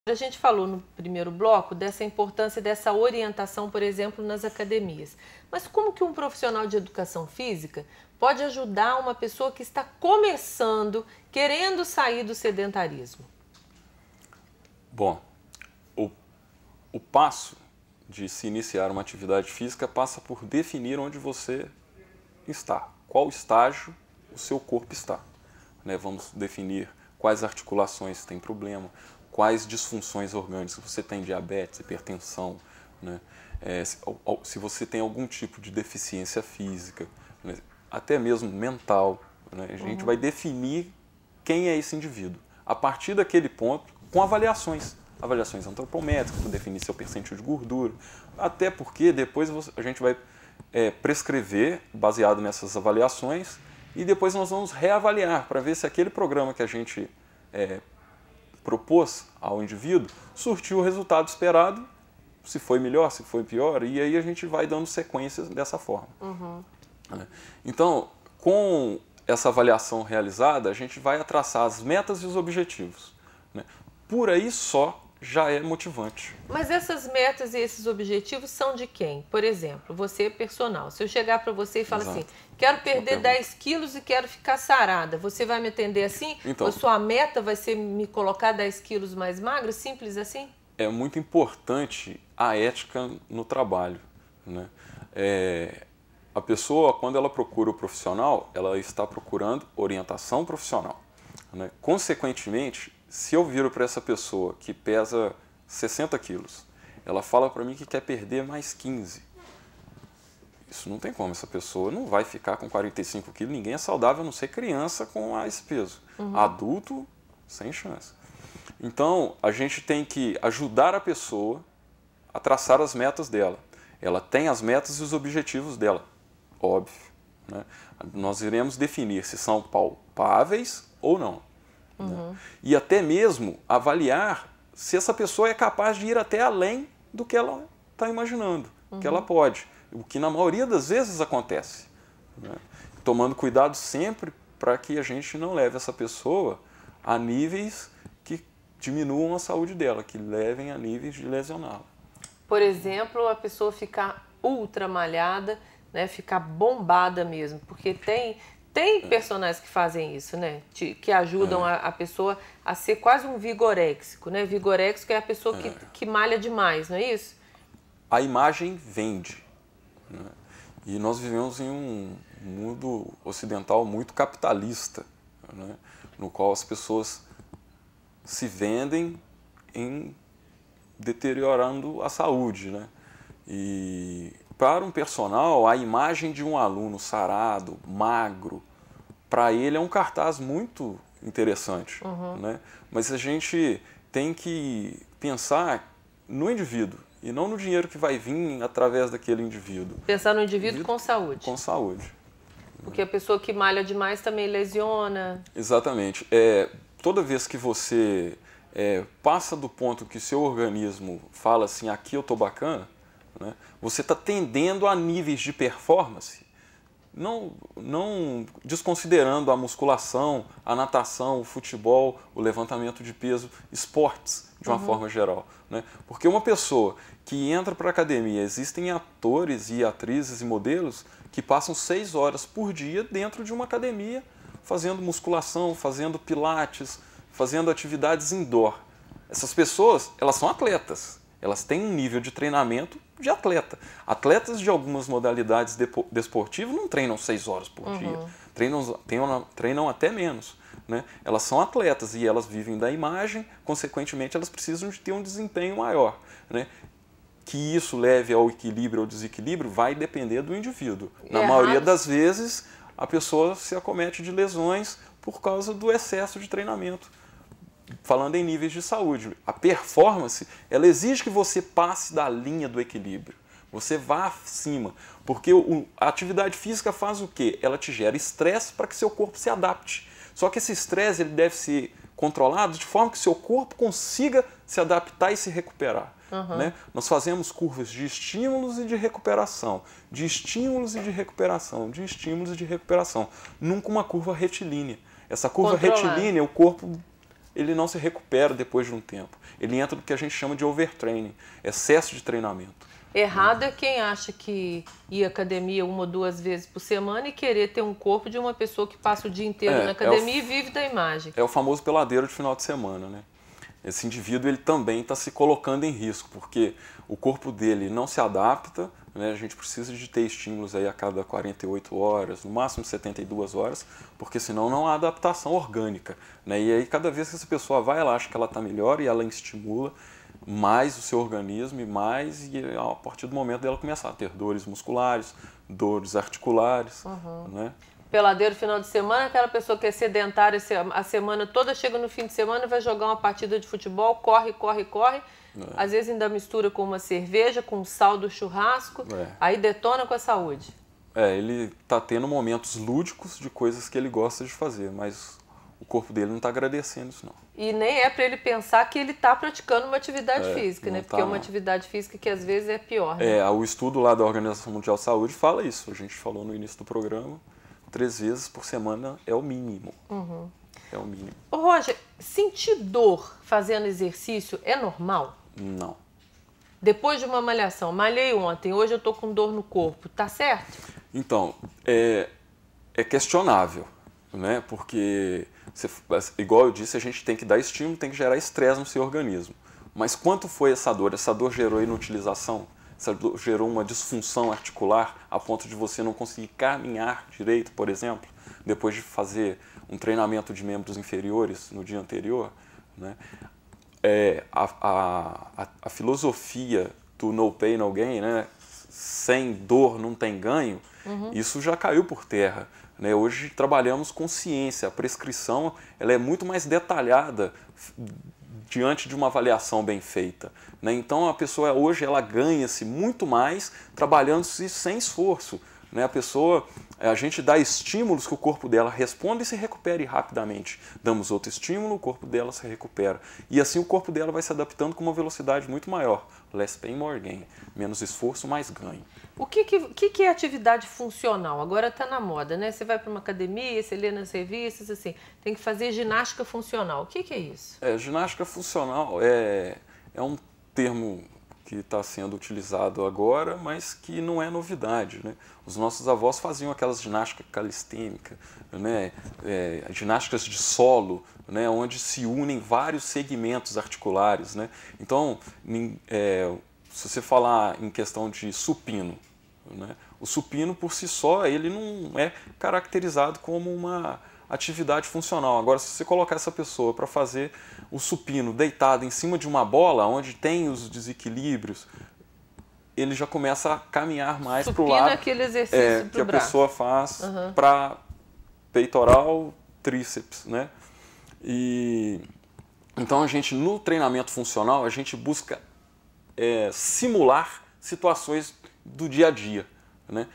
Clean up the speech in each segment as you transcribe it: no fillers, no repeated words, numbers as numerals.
A gente falou no primeiro bloco dessa importância dessa orientação, por exemplo, nas academias. Mas como que um profissional de educação física pode ajudar uma pessoa que está começando, querendo sair do sedentarismo? Bom, o passo de se iniciar uma atividade física passa por definir onde você está, qual estágio o seu corpo está. Vamos definir quais articulações têm problema, quais disfunções orgânicas, se você tem diabetes, hipertensão, se você tem algum tipo de deficiência física, até mesmo mental. A gente vai definir quem é esse indivíduo. A partir daquele ponto, com avaliações antropométricas, para definir seu percentil de gordura, até porque depois a gente vai prescrever, baseado nessas avaliações, e depois nós vamos reavaliar para ver se aquele programa que a gente propôs ao indivíduo surtiu o resultado esperado, se foi melhor, se foi pior, e aí a gente vai dando sequências dessa forma. Então, com essa avaliação realizada, a gente vai traçar as metas e os objetivos. Por aí só já é motivante. Mas essas metas e esses objetivos são de quem? Por exemplo, você é personal. Se eu chegar para você e falar assim, quero perder 10 quilos e quero ficar sarada, você vai me atender assim? Então, a sua meta vai ser me colocar 10 quilos mais magro? Simples assim? É muito importante a ética no trabalho. A pessoa, quando ela procura o profissional, ela está procurando orientação profissional. Consequentemente, se eu viro para essa pessoa que pesa 60 quilos, ela fala para mim que quer perder mais 15. Isso não tem como, essa pessoa não vai ficar com 45 quilos, ninguém é saudável a não ser criança com esse peso. Adulto, sem chance. Então, a gente tem que ajudar a pessoa a traçar as metas dela. Ela tem as metas e os objetivos dela, óbvio. Nós iremos definir se são palpáveis ou não. E até mesmo avaliar se essa pessoa é capaz de ir até além do que ela está imaginando, que ela pode. O que na maioria das vezes acontece. Tomando cuidado sempre para que a gente não leve essa pessoa a níveis que diminuam a saúde dela, que levem a níveis de lesioná-la. Por exemplo, a pessoa ficar ultra malhada, ficar bombada mesmo, porque tem personagens que fazem isso, que ajudam a pessoa a ser quase um vigoréxico. Vigoréxico é a pessoa que malha demais, não é isso? A imagem vende. E nós vivemos em um mundo ocidental muito capitalista, no qual as pessoas se vendem em deteriorando a saúde. E para um personal, a imagem de um aluno sarado, magro, para ele é um cartaz muito interessante. Mas a gente tem que pensar no indivíduo e não no dinheiro que vai vir através daquele indivíduo. Pensar no indivíduo com saúde. Com saúde. Porque a pessoa que malha demais também lesiona. Exatamente. Toda vez que você passa do ponto que seu organismo fala assim, aqui eu estou bacana, você está tendendo a níveis de performance, não desconsiderando a musculação, a natação, o futebol, o levantamento de peso, esportes de uma forma geral. Porque uma pessoa que entra para a academia, existem atores e atrizes e modelos que passam 6 horas por dia dentro de uma academia, fazendo musculação, fazendo pilates, fazendo atividades indoor. Essas pessoas, elas são atletas. Elas têm um nível de treinamento de atleta. Atletas de algumas modalidades desportivas não treinam 6 horas por dia. Treinam até menos. Elas são atletas e elas vivem da imagem, consequentemente elas precisam de ter um desempenho maior. Que isso leve ao equilíbrio ou desequilíbrio vai depender do indivíduo. Na maioria das vezes, a pessoa se acomete de lesões por causa do excesso de treinamento. Falando em níveis de saúde, a performance, ela exige que você passe da linha do equilíbrio. Você vá acima, porque a atividade física faz o quê? Ela te gera estresse para que seu corpo se adapte. Só que esse estresse ele deve ser controlado de forma que seu corpo consiga se adaptar e se recuperar. Nós fazemos curvas de estímulos e de recuperação, de estímulos e de recuperação, de estímulos e de recuperação, nunca uma curva retilínea. Essa curva retilínea, o corpo ele não se recupera depois de um tempo. Ele entra no que a gente chama de overtraining, excesso de treinamento. Errado é quem acha que ir à academia 1 ou 2 vezes por semana e querer ter um corpo de uma pessoa que passa o dia inteiro na academia e vive da imagem. É o famoso peladeiro de final de semana, né? Esse indivíduo ele também está se colocando em risco, porque o corpo dele não se adapta, né? A gente precisa de ter estímulos aí a cada 48 horas, no máximo 72 horas, porque senão não há adaptação orgânica, né? E aí cada vez que essa pessoa vai, ela acha que ela está melhor e ela estimula mais o seu organismo e a partir do momento dela começar a ter dores musculares, dores articulares, né? Peladeiro final de semana, aquela pessoa que é sedentária a semana toda, chega no fim de semana e vai jogar uma partida de futebol, corre, às vezes ainda mistura com uma cerveja, com sal do churrasco, aí detona com a saúde. Ele está tendo momentos lúdicos de coisas que ele gosta de fazer, mas o corpo dele não está agradecendo isso não. E nem é para ele pensar que ele está praticando uma atividade física, né? Porque é uma atividade física que às vezes é pior, né? O estudo lá da Organização Mundial de Saúde fala isso, a gente falou no início do programa, 3 vezes por semana é o mínimo. É o mínimo. Ô Roger, sentir dor fazendo exercício é normal? Não. Depois de uma malhação, malhei ontem, hoje eu tô com dor no corpo, tá certo? Então, é questionável, né? Porque, igual eu disse, a gente tem que dar estímulo, tem que gerar estresse no seu organismo. Mas quanto foi essa dor? Essa dor gerou inutilização? Essa dor gerou uma disfunção articular a ponto de você não conseguir caminhar direito, por exemplo, depois de fazer um treinamento de membros inferiores no dia anterior, né? A filosofia do no pain, no gain, né? Sem dor não tem ganho, isso já caiu por terra, né? Hoje trabalhamos com ciência, a prescrição ela é muito mais detalhada diante de uma avaliação bem feita, né? Então a pessoa hoje ela ganha-se muito mais trabalhando-se sem esforço, né? A gente dá estímulos que o corpo dela responde e se recupere rapidamente. Damos outro estímulo, o corpo dela se recupera. E assim o corpo dela vai se adaptando com uma velocidade muito maior. Less pain, more gain. Menos esforço, mais ganho. O que é atividade funcional? Agora está na moda, né? Você vai para uma academia, você lê nas revistas, assim, tem que fazer ginástica funcional. O que é isso? Ginástica funcional é um termo que está sendo utilizado agora, mas que não é novidade, né? Os nossos avós faziam aquelas ginásticas calistênicas, né? Ginásticas de solo, né? Onde se unem vários segmentos articulares, né? Então, se você falar em questão de supino, né? O supino por si só ele não é caracterizado como uma atividade funcional. Agora, se você colocar essa pessoa para fazer o supino deitado em cima de uma bola, onde tem os desequilíbrios, ele já começa a caminhar mais para o lado aquele exercício que a pessoa faz para peitoral, tríceps, né? Então a gente no treinamento funcional a gente busca simular situações do dia a dia, né?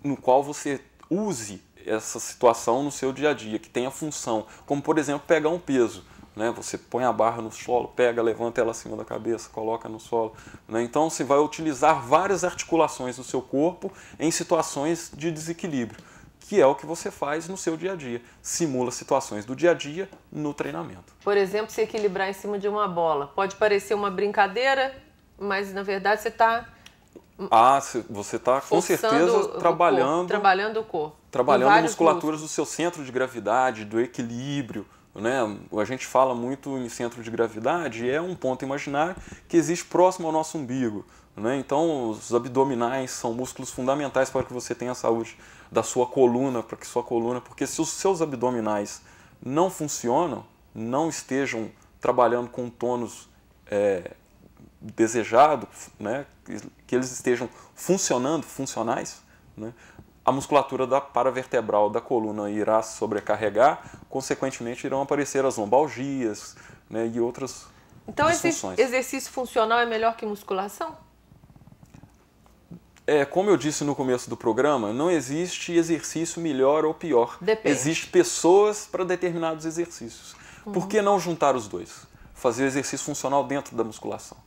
No qual você use essa situação no seu dia a dia, que tenha função, como por exemplo pegar um peso, né? Você põe a barra no solo, pega, levanta ela acima da cabeça, coloca no solo, né? Então você vai utilizar várias articulações do seu corpo em situações de desequilíbrio, que é o que você faz no seu dia a dia, simula situações do dia a dia no treinamento. Por exemplo, se equilibrar em cima de uma bola, pode parecer uma brincadeira, mas na verdade você está você está com certeza trabalhando o corpo. Trabalhando a musculatura do seu centro de gravidade, do equilíbrio, né? A gente fala muito em centro de gravidade, é um ponto imaginário que existe próximo ao nosso umbigo, né? Então os abdominais são músculos fundamentais para que você tenha a saúde da sua coluna, porque se os seus abdominais não funcionam, não estejam trabalhando com tônus desejado, né? Que eles estejam funcionais, né? A musculatura da paravertebral da coluna irá se sobrecarregar, consequentemente irão aparecer as lombalgias, né? E outras disfunções. Então exercício funcional é melhor que musculação? Como eu disse no começo do programa, não existe exercício melhor ou pior. Depende. Existem pessoas para determinados exercícios. Por que não juntar os dois? Fazer o exercício funcional dentro da musculação.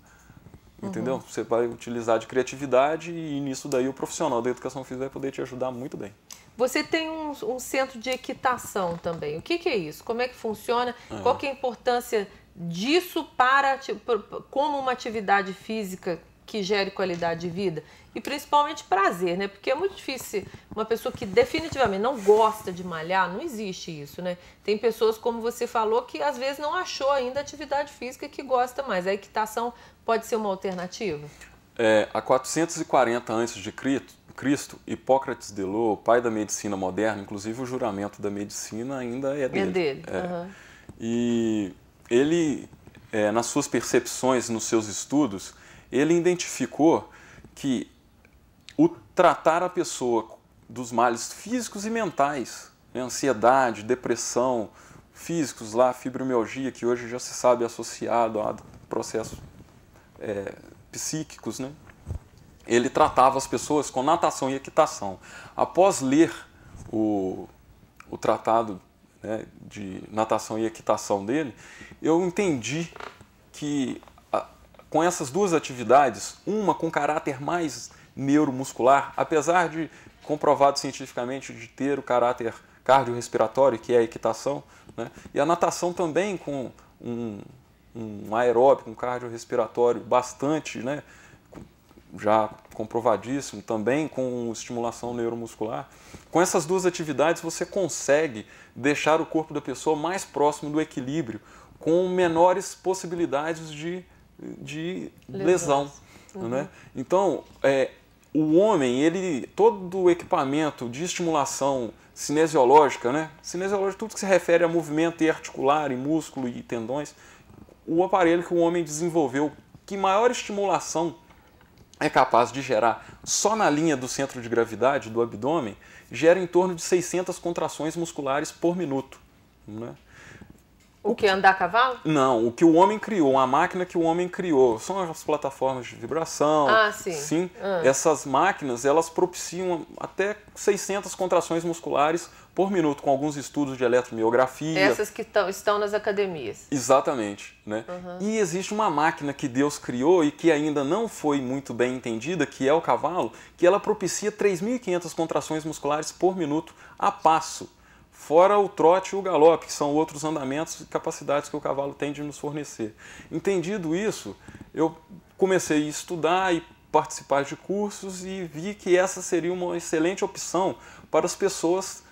entendeu? Você vai utilizar de criatividade e nisso daí o profissional da educação física vai poder te ajudar muito bem. Você tem um centro de equitação também. O que é isso? Como é que funciona? Qual que é a importância disso como uma atividade física que gere qualidade de vida? E principalmente prazer, né? Porque é muito difícil uma pessoa que definitivamente não gosta de malhar, não existe isso, né? Tem pessoas, como você falou, que às vezes não achou ainda atividade física que gosta mais. A equitação pode ser uma alternativa? Há 440 a.C., Hipócrates de Lô, pai da medicina moderna, inclusive o juramento da medicina ainda é dele. É dele. E ele, nas suas percepções, nos seus estudos, ele identificou que o tratar a pessoa dos males físicos e mentais, né, ansiedade, depressão, físicos lá, fibromialgia, que hoje já se sabe associado a processos psíquicos, né? Ele tratava as pessoas com natação e equitação. Após ler o tratado, né, de natação e equitação dele, eu entendi que com essas duas atividades, uma com caráter mais neuromuscular, apesar de comprovado cientificamente de ter o caráter cardiorrespiratório, que é a equitação, né, e a natação também com um aeróbico, um cardiorrespiratório bastante, né, já comprovadíssimo, também com estimulação neuromuscular. Com essas duas atividades você consegue deixar o corpo da pessoa mais próximo do equilíbrio, com menores possibilidades de lesão. Né? Então, o homem, todo o equipamento de estimulação cinesiológica, né? Cinesiológica, tudo que se refere a movimento articular, e músculo e tendões, o aparelho que o homem desenvolveu, que maior estimulação é capaz de gerar, só na linha do centro de gravidade do abdômen, gera em torno de 600 contrações musculares por minuto. Né? O que? Andar a cavalo? Não, o que o homem criou, a máquina que o homem criou, são as plataformas de vibração. Sim. Sim. Essas máquinas, elas propiciam até 600 contrações musculares por minuto, com alguns estudos de eletromiografia. Essas que estão nas academias. Exatamente. Né? E existe uma máquina que Deus criou e que ainda não foi muito bem entendida, que é o cavalo, que ela propicia 3.500 contrações musculares por minuto a passo. Fora o trote e o galope, que são outros andamentos e capacidades que o cavalo tem de nos fornecer. Entendido isso, eu comecei a estudar e participar de cursos e vi que essa seria uma excelente opção para as pessoas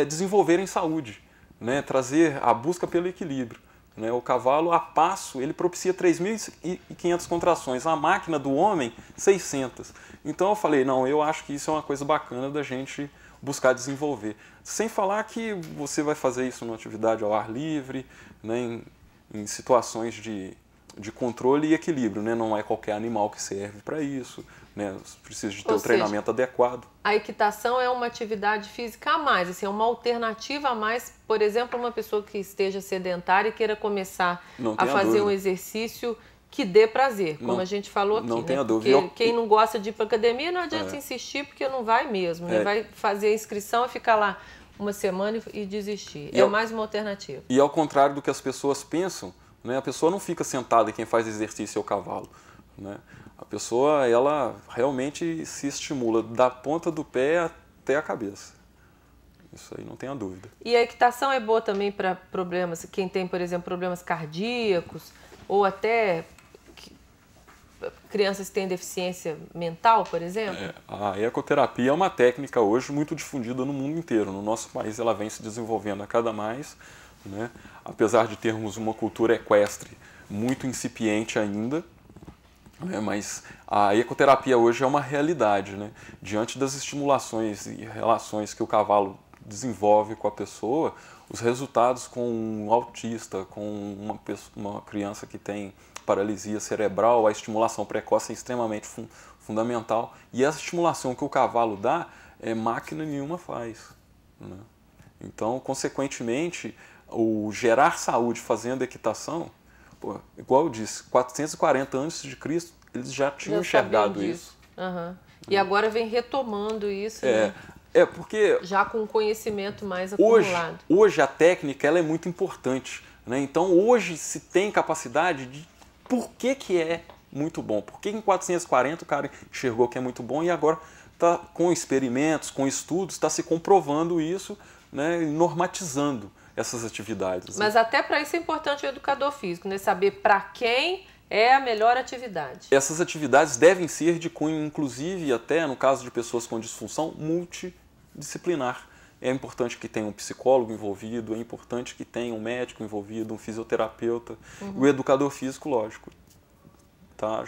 desenvolverem saúde, né? Trazer a busca pelo equilíbrio. Né? O cavalo, a passo, ele propicia 3.500 contrações, a máquina do homem, 600. Então eu falei, não, eu acho que isso é uma coisa bacana da gente buscar desenvolver. Sem falar que você vai fazer isso numa atividade ao ar livre, né, em situações de controle e equilíbrio. Né? Não é qualquer animal que serve para isso. Né? Precisa de ter o treinamento adequado. A equitação é uma atividade física a mais, assim, é uma alternativa a mais. Por exemplo, uma pessoa que esteja sedentária e queira começar a fazer um exercício que dê prazer, como a gente falou aqui. Não tenha dúvida. Porque quem não gosta de ir para academia, não adianta insistir, porque não vai mesmo. Né? Vai fazer a inscrição e ficar lá uma semana e desistir. É mais uma alternativa. E ao contrário do que as pessoas pensam, né, a pessoa não fica sentada e quem faz exercício é o cavalo. Né? A pessoa, ela realmente se estimula da ponta do pé até a cabeça. Isso aí não tenha dúvida. E a equitação é boa também para problemas, quem tem, por exemplo, problemas cardíacos ou até crianças que têm deficiência mental, por exemplo? A ecoterapia é uma técnica hoje muito difundida no mundo inteiro. No nosso país ela vem se desenvolvendo a cada mais, né? Apesar de termos uma cultura equestre muito incipiente ainda, né? Mas a ecoterapia hoje é uma realidade. Né? Diante das estimulações e relações que o cavalo desenvolve com a pessoa, os resultados com um autista, com uma criança que tem paralisia cerebral, a estimulação precoce é extremamente fundamental. E essa estimulação que o cavalo dá, máquina nenhuma faz. Né? Então, consequentemente, o gerar saúde fazendo equitação, igual eu disse, 440 a.C., eles já tinham enxergado isso. E agora vem retomando isso, né? Porque já com conhecimento mais acumulado. Hoje a técnica ela é muito importante. Né? Então, hoje se tem capacidade de por que é muito bom. Por que em 440 o cara enxergou que é muito bom e agora tá, com experimentos, com estudos, está se comprovando isso, né, e normatizando essas atividades. Mas até para isso é importante o educador físico, né? Saber para quem é a melhor atividade. Essas atividades devem ser de cunho, inclusive, até no caso de pessoas com disfunção, multidisciplinar. É importante que tenha um psicólogo envolvido, é importante que tenha um médico envolvido, um fisioterapeuta, o educador físico, lógico, tá?